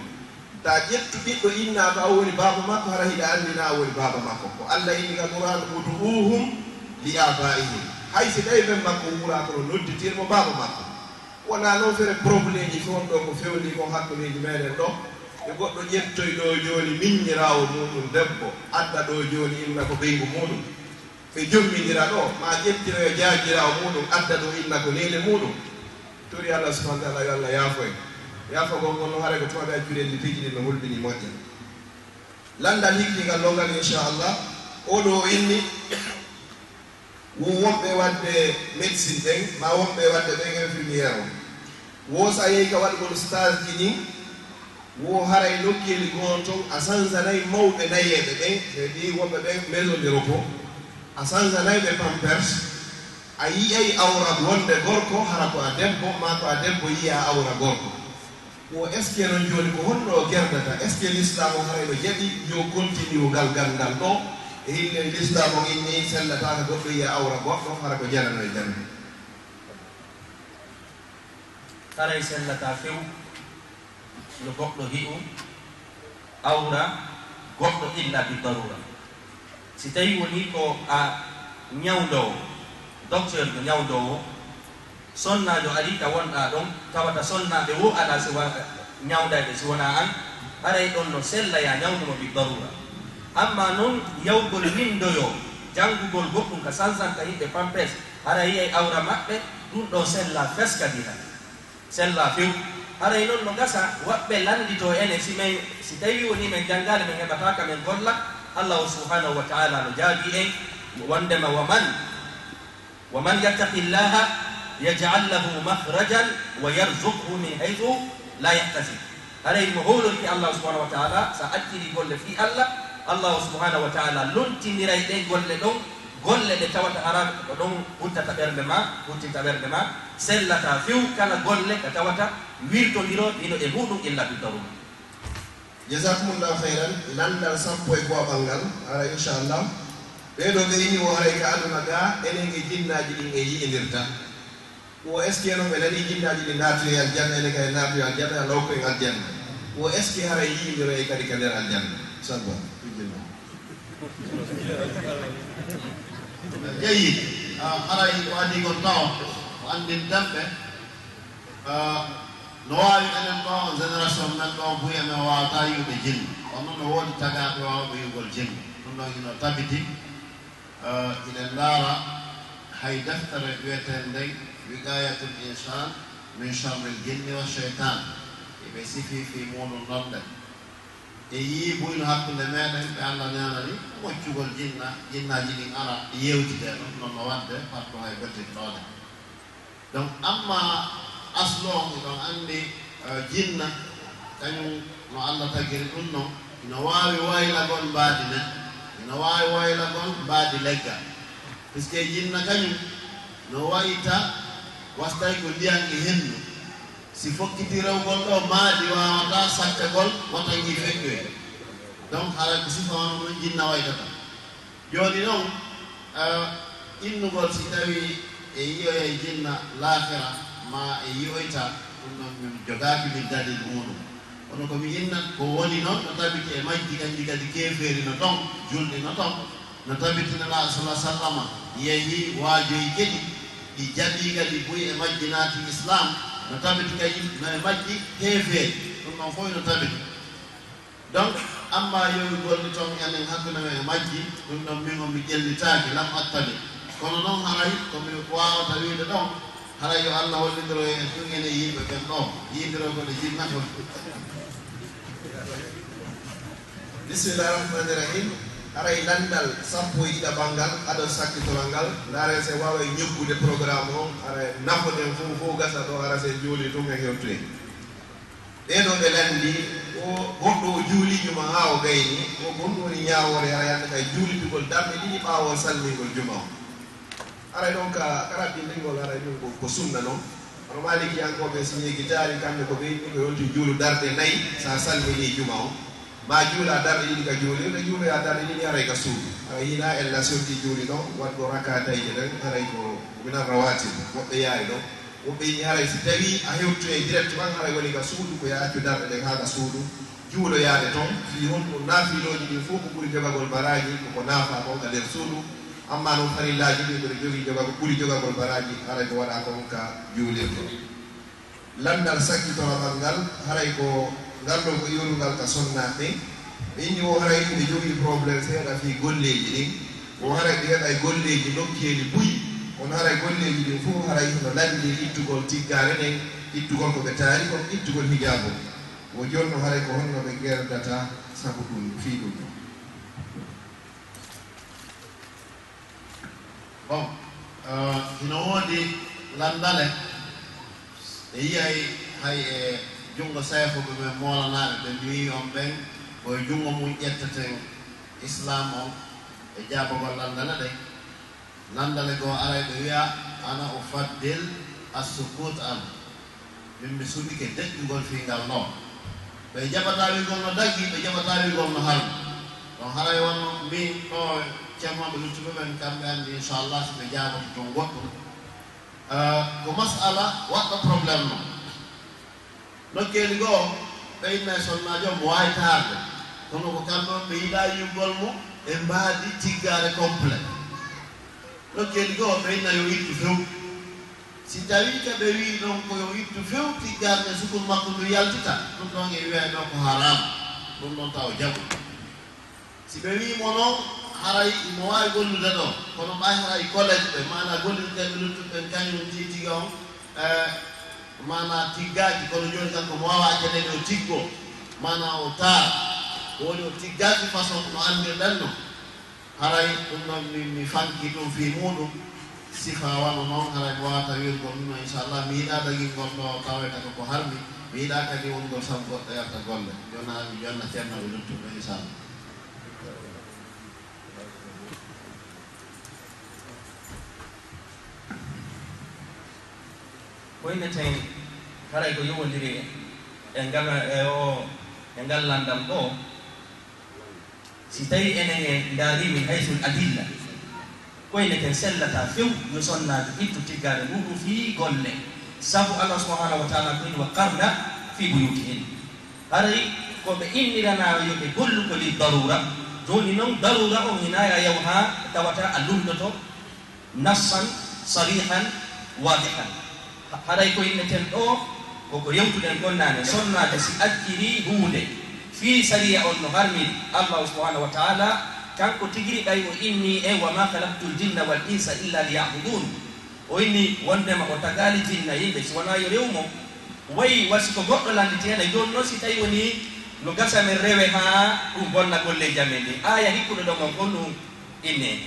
ta ƴettu ɓiɗɗo inna ko a woni baba makko hara hiɗa andina a woni baba makko ko Allah inni ka Qur'an udu'uhum li abaihim hay si tawi ɓen makko wura kono nodditirmo baba makko wona noon fere probléme ji fon ɗo ko fewni ko hakkuleji meɗen ɗo e goɗɗo ƴettoy ɗo joni miññirawo muɗum debbo adda ɗo joni inna ko ɓeygu muɗum ɓe jommidira ɗo ma ƴettira yo jajirawo muɗum adda ɗo inna ko nene muɗum tori Allah subhanahu wa ta'ala yo Allah yaafoy yaafogol ngol no haare ko toɓe accuɗenni pijiɗi no hulɓini moƴƴa landal hikkigal longal inchallah oɗo inni wonɓe wadde médecine ɗen ma wonɓe wadde ɓen infirmiére o wo sa yehi ka waɗgol stage ji ɗin wo haray nokkeli gon ton a sanzanayi mawɓe nayeɓe ɓen ɓeɗi wonɓe ɓen maison de repos a sanzanayi ɓe pampers a yiyay awra wonde gorko hara ko a debbo ma ko a debbo yiya awra gorko o est ce que noon joni ko honno gerdata est ce que l'islam o haray no jaɓi yo continue ngal gandal ɗo e hinde l'islam o inni sellataka goɗɗo yiya awra goɗɗo hara ko jarano e jande haray sellata few no goɗɗo hi'u awra goɗɗo illa bi darura si tawi woni ko a ñawdowo docteur ko ñawdowo sonnajo ari ka wonɗa ɗon tawata sonnaɓe wo ala si ñawdade si wona an haray ɗon no sella ya ñawdumo bi darura amma noon yawgol windoyo janngugol goɗɗum ka sansanta yimɓe pampes hara yiyay awra maɓɓe ɗum ɗo sella feskadi han sella few haray noon no gasa waɓɓe landito ene si tawi woni men janngade men heɓataka men golla Allah subhanahu wa ta'ala no jaabi en wondema waman yattaqi llaha yaj'al lahu makhrajan wa yarzuqhu min haythu la yahtasib haray mo howlorki Allah subhanahu wa ta'ala sa acciri golle fi Allah subhanahu wa ta'ala lontiniray ɗe golle ɗon golle ɗe tawata hara ko ɗon huttita ɓerde ma sellata few kala golle ka tawata wirtodiro ɗino e muɗum illa bi darura jazakumullahu khairan landal sappo e goɓal ngal ara inchallah ɓeɗo ɓe ini o haray ka aduna ga enen e jinnaji ɗin e yiidirta o eske no be nani jinnaji ni naatu e aljanna ene kay naatu e aljanna law ko e aljanna o eske hara yimiro e kadi ka nder aljanna sabba jinna jeyi hara yi wadi gon taw andin dambe no waawi enen ɗo génération men ɗo buya men wawata yiwde jinni kono no woodi tagaɓe wawɓe yugol jinni ɗum ɗon ino tabiti ina ndaara hay deftere wiyeten ndey wiqayatul insan min charril jinni wa cheytan eɓe sifi fi muɗum ɗon ɗen e yii buyno hakkunde meɗen ɓe allah nenani moccugol jinnaji ɗin ara yewtide ɗum ɗon no wadde parto hay bettin ɗone donc amma aslo ɗon andi jinna kañum no allah tagiri ɗum noon ina waawi waylagol mbaadi nen ina waawi waylagol mbaadi leggal puisque jinna kañum no wayita wastay ko ndiyange hendu si fokkiti rewgol ɗo maadi wawata saccagol watangi feƴƴoy donc haray ko sifa wano noon jinna waytata joni noon innugol si tawi e yiyoye jinna laahira ma e yiyoyta ɗum ɗon min jogaaki min dalil muɗum kono komi innat ko woni noon no tabiti e majji kanji kadi keefeeri no ton julɗi no ton no tabitinala sallah sallama yeehi waajoyi geɗi ɗi jaɓi kadi buy e majji naati islam no tabiti kadi no e majji keefeeri ɗum ɗon fof no tabiti donc amma yowi golli toon enen hakkunde men e majji ɗum ɗon min on mi ƴellitaaki lam attabi kono noon haray komi wawata wiide ɗon haray yo allah hollidiro e ɗum ene yimɓe ɓen ɗo yidiro koɗe jinnako bisimillahi rahmani rahim haray landal sappo e ɗiɗaɓal aɗon sakkitoral ngal ndaaren se wawa ñobbude programme o ara nafoɗen fof gasa ɗo ara se juuli tum e hewtoye ɗeɗo ɓe landi o goɗɗo o juulijuma ha o gayni o gonɗum woni ñawore ara yande kay juulitugol darɗe ɗiɗi ɓawo salmingol juma o aray ɗon ka karaɓɓindigol aray ɗum ko sunna noon hono maliki yankoɓe si ñeguitari kamɓe ko ɓe yiɗi ko yonti juulu darɗe nayyi sa salmini juma o ma juula darɗe ɗiɗi ka juuli ɗo juuloya darɗe ɗiɗi aray ka suudu ara yina ella sorti juuli ɗon waɗgo rakatayje ɗen aray ko minan rawati woɓɓe yaari ɗon woɓɓe yiɗi haray si tawi a hewtu e directement haray woni ka suudu ko ya accu darɗe ɗen ha ka suudu juuloyaade toon fi honɗum naafiloji ɗin fof ko ɓuri jogagol baraji koko naafa toon ka nder suudu amma noon farillaji ɗi ɓeɗe jogii ɓuri jogagol baraji haray ko waɗa toon ka juulirɗo landal sakkitoraɓal ngal haray ko ngal ɗo ko iwrugal ka sonnaɓe ɓe inni o haray ɓe jogii probléme seeɗa fi golleji ɗin o haray ɓe waɗa e golleji nokkeeli buyi on haray golleji ɗin fof haray no landi ittugol tiggare ɗen ittugol ko ɓe taari kon ittugol hijabo o jonno haray ko honno ɓe gerdata sabu ɗum fii ɗum bon hino woodi landale e yiyay hay e junngo sayfoɓe men moolanaɓe ɓe mbi on ɓen koye junngo mum ƴetteten islam on e jaabogol landale ɗen landale goo aray ɓe wiya ana o faddel assukut an min mi suɗike deƴƴugol fingal ɗo ɓe jaɓata wigol no daggi ɓe jaɓata wigol no harmi donc haray wonno min ɗo ceernoɓe luttuɓe ɓen kamɓe anndi inchallah so ɓe jaaboto toon goɗɗum ko masala waɗɗo probléme no nokkeeli goo ɓeyna e sonnajo mo wawi tarde kono ko kamɓe on ɓe yiɗa yugol mo e mbaadi tiggare complet nokkeeli goo ɓeyna yo ittu few si tawi ka ɓe wi ɗon ko yo ittu few tiggarde sukul makko ndu yaltita ɗum ɗon e wiya ɗo ko haram ɗum ɗon taw jaɓu si ɓe wimo noon haray mo wawi gollude ɗo kono ɓay haray collège ɓe mana gollirdeɓe luttuɓen kañum titiga on mana tiggaji kono joni kanko mo wawa accaɗene o tiggo mana o taar woni o tiggaji façon no andirɗen no haray ɗum ɗon mi fanki ɗum fi muɗum sifa wano noon haray mo wawata wirgol ɗum no inchallah mi yiɗa dagingol ɗo tawete ko harmi mi yiɗa kadi wongol sabu goɗɗo yarta golle jona mi jonna ceernoɓe luttuɓe inchallah koyneten haray ko yowodiri e ngal e ngal landam ɗo si tawi enen e ndaari min haysul adilla koyne ken sellata few yo sonnaade ittu tiggare muɗum fi golle sabu Allah subhanahu wa ta'ala ko wa qarna fi buyutihin haray ko be innirana yo be gollu ko li darura joni non darura on hinaya yawha tawata alundoto nassan sarihan wadihan haray ko inneten do ko yewtuden gonnane sonnaade si acciri hunde fi sariya on no harmi Allah subhanahu wa ta'ala kanko tigiri ɗay o inni wa ma khalaqtul jinna wal insa illa liya'budun o inni wondema o tagali jinna yimɓe si wona yo rewmo wayi wasi ko goɗɗo landiteena jon noon si tawi woni no gasa men rewe ha ɗum bonna golleji amen ɗi aya hikkuɗo ɗo gon gon ɗum inne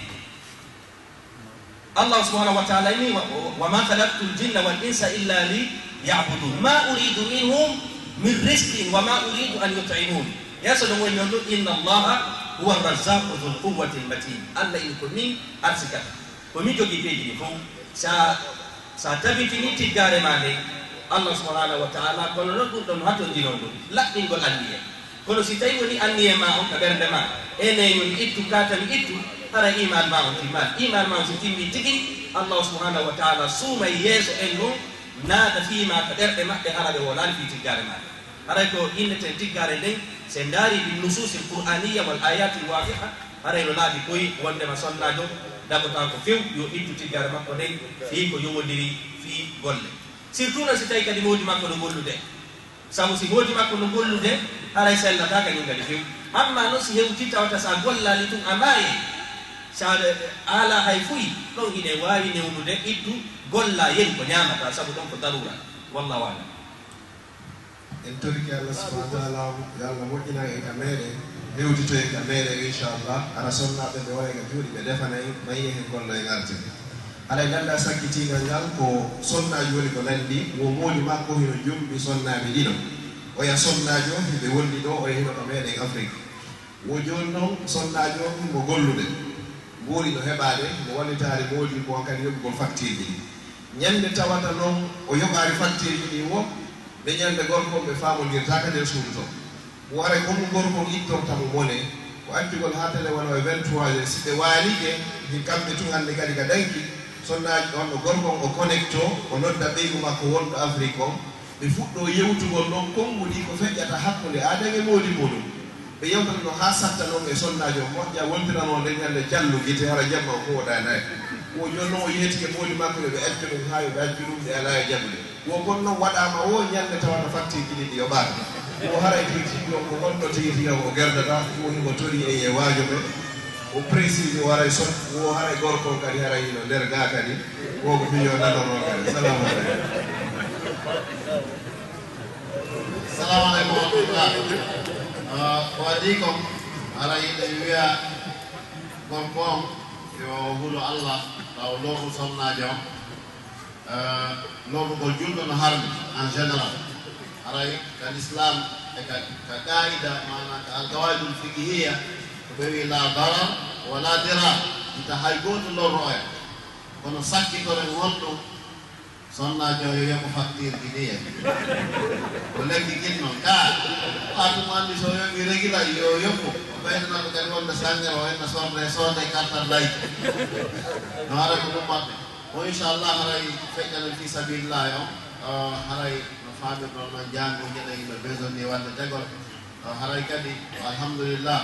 Allah subhanahu wa ta'ala inni wa ma khalaqtul jinna wal insa illa liya'budun ma uridu minhum min rizqin wa ma uridu an yut'imun yasoɗo woni noon ɗum inna allaha huwa ar-razzaqu dhul quwwati al-matin Allah in ko min arsika ko mi jogi peji ni fof sa tabitini tiggare ma nde Allah subhanahu wa ta'ala kono non ɗum ɗon hatodiron ɗum laɓɓingol anniye kono si tawi woni anniye ma on ka ɓernde ma ene woni ittu katami ittu hara iman ma on timman iman ma on so timmi tigi Allah subhanahu wa ta'ala suumay yeeso en ɗum naata fiima ka ɗerɗe maɓɓe hara ɓe wolani fi tiggare ma haray ko inneten tiggare nden se ndaari bi nususil qur'aniyya wal ayatil wadiha haray no laabi koye wondema sonnajo dagota ko few yo ittu tiggare makko nden fi ko yowodiri fi golle surtout no si tawi kadi moodi makko no gollude sabu si moodi makko no gollude haray sellata kañum kadi few amma noon si hewti tawata sa gollali tum a maaye sa ala hay fuyi ɗon ine wawi newnude ittu golla yen ko ñamata sabu ɗon ko darura wallahu alam en toriki Allah subhanahu wa ta'ala yalla moƴƴina e ka meɗen hewtito e ka meɗen inchallah ara sonnaɓe ɓe waye ka juuɗi ɓe defanayi mayi hen golla e ngarte haɗa ganda sakkitingal ngal ko sonnaji woni ko landi wo mooli makko hino jumɓi sonnaɓe ɗiɗo oya sonnajo hiɓe wonni ɗo oya hino ka meɗen Afrique wo joni noon sonnajo mo gollude ɓuuri no heɓade mo wallitare moodi ko kadi yoɓugol facture ɗi ñande tawata noon o yoɓari facture ɗi wo ɓe ñande gorko ɓe famodirtaka nder suudu to wara komo gorko ittortamo mone ko accugol ha tele wona e 23 heures si ɓe waaliɓe hin kamɓe tun hande kadi ka danki sonnaji on no gorko o connecto o nodda ɓeygu makko wonɗo Afrique o ɓe fuɗɗo yewtugol noon konngudi ko feƴƴata hakkude adan e moodi muɗum ɓe yewtata no ha satta noon e sonnaji o moƴƴa wontirano nde ñande jallu guite hara jamma o ko woɗanayi o joni noon o yeetike moodi makko yoɓe accu ɗum ha yoɓe accu ɗum ɗe ala e jaɓude wo gon noon waɗama o ñande tawata facture ji ɗiɗi yoɓaka o haray tigi tigi on ko gonɗo tigi tigi o gerdata o himo tori e yewajo ɓe o précise waray son wo haray gorko kadi haray hino nder ga kadi woko fiyo nanono kadi salamu aleykum salamu aleykum wa rahmatullah ko waɗi kom ara yiɗe wiya gorko on yo huulo Allah taw looru sonnajo on loorugol julɗo no harmi en général haray ka l'islam e ka qaida mana ka alqawaidul fiqhiya ko ɓe wi la darar wala dirar ita hay goto lorro oya kono sakkitoren wonɗum sonnajo yo yemo facture ɗiɗiye ko lekki kinnon ka atumo andi so yomi régula yo yoppu o ɓeydanaɓe kadi wonde sangere o henna sonde kartal layke no haray ko ɗum maɓɓe o inchallah haray feƴƴanen fi sabilillahi on haray no famirɗon no jango jeɗa yimɓe besoin ni wadde degol haray kadi alhamdulillah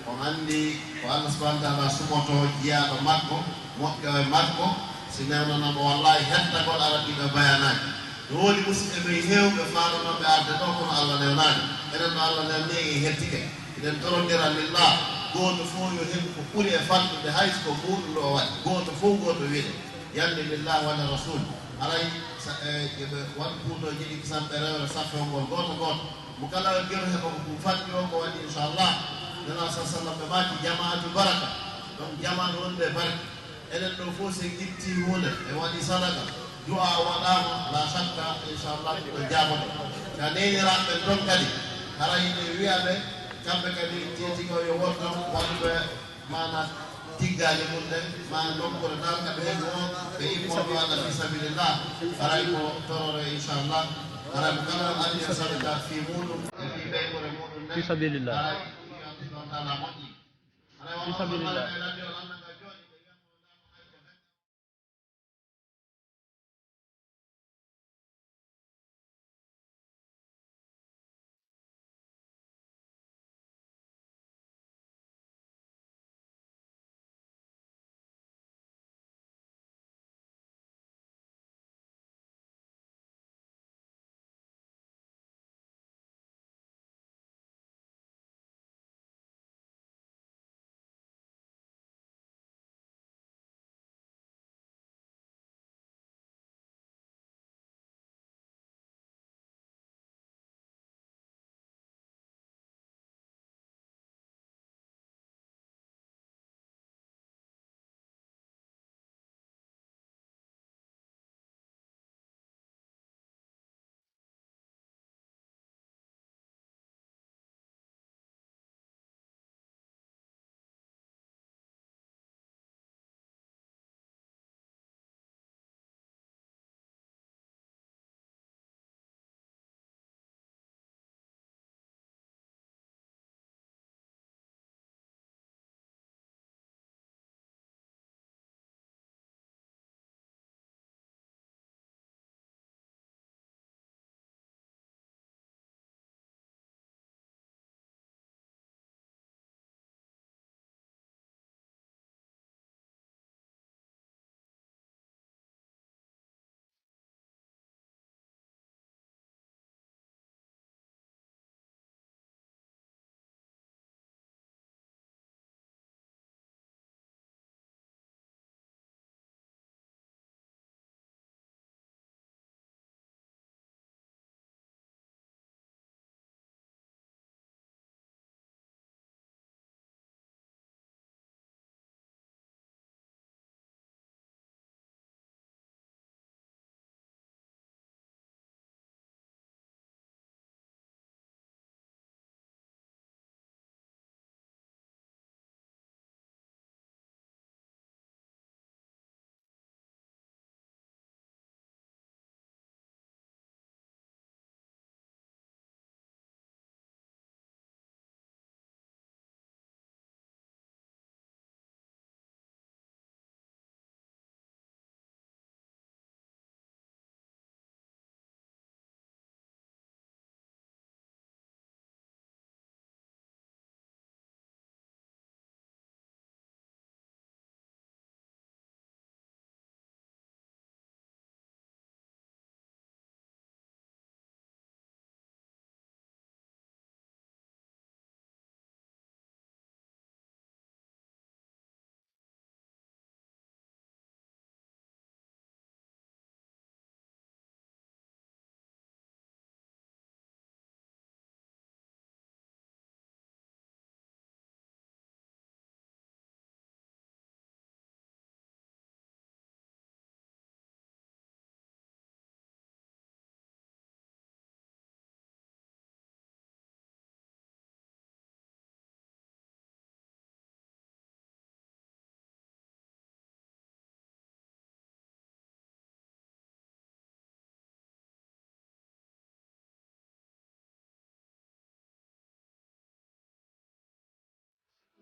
on andi ko Allah subhanahu wa ta'ala sumoto jiyaɗo makko moƴƴo e makko si newnanamo wallahi hettagol araɗiɗo bayanaji no woni musidɓe ɓe hewɓe faanonoɓe arde ɗo kono Allah newnani enen no Allah newni e hettike eɗen torondira lillah goto fof yo heɓ ko ɓuuri e fanɗude hayso ko muɗum ɗo o waɗi goto fof goto wiɗe yande lillah wala rasul aray ɓe waɗ kuutoji ɗi kisamɓe rewre safewngol goto goto mo kala gero heɓa ko fanɗi o ko waɗi inchallah nana sa sallam ɓe maki jamaatu baraka donc jamanu wonde barke enen ɗo fof se gitti hunde e waɗi sadaka du'a waɗama la shakka inchallah ɗo jaboto sa neniraɓe ɗon kadi hara yimɓe wiyaɓe kamɓe kadi tiyetigo yo wonno waɗuɓe mana tiggaji mum ɗen mana nokkure tan kaɓe heɓi on ɓe immoɓe waɗa fi sabilillah haray ko torore inchallah haray mo kala on addi sadaka fi muɗum e fi ɓeygore muɗum fi sabilillah haray Allah subhanahu wa ta'ala moƴƴi haray fi sabilillah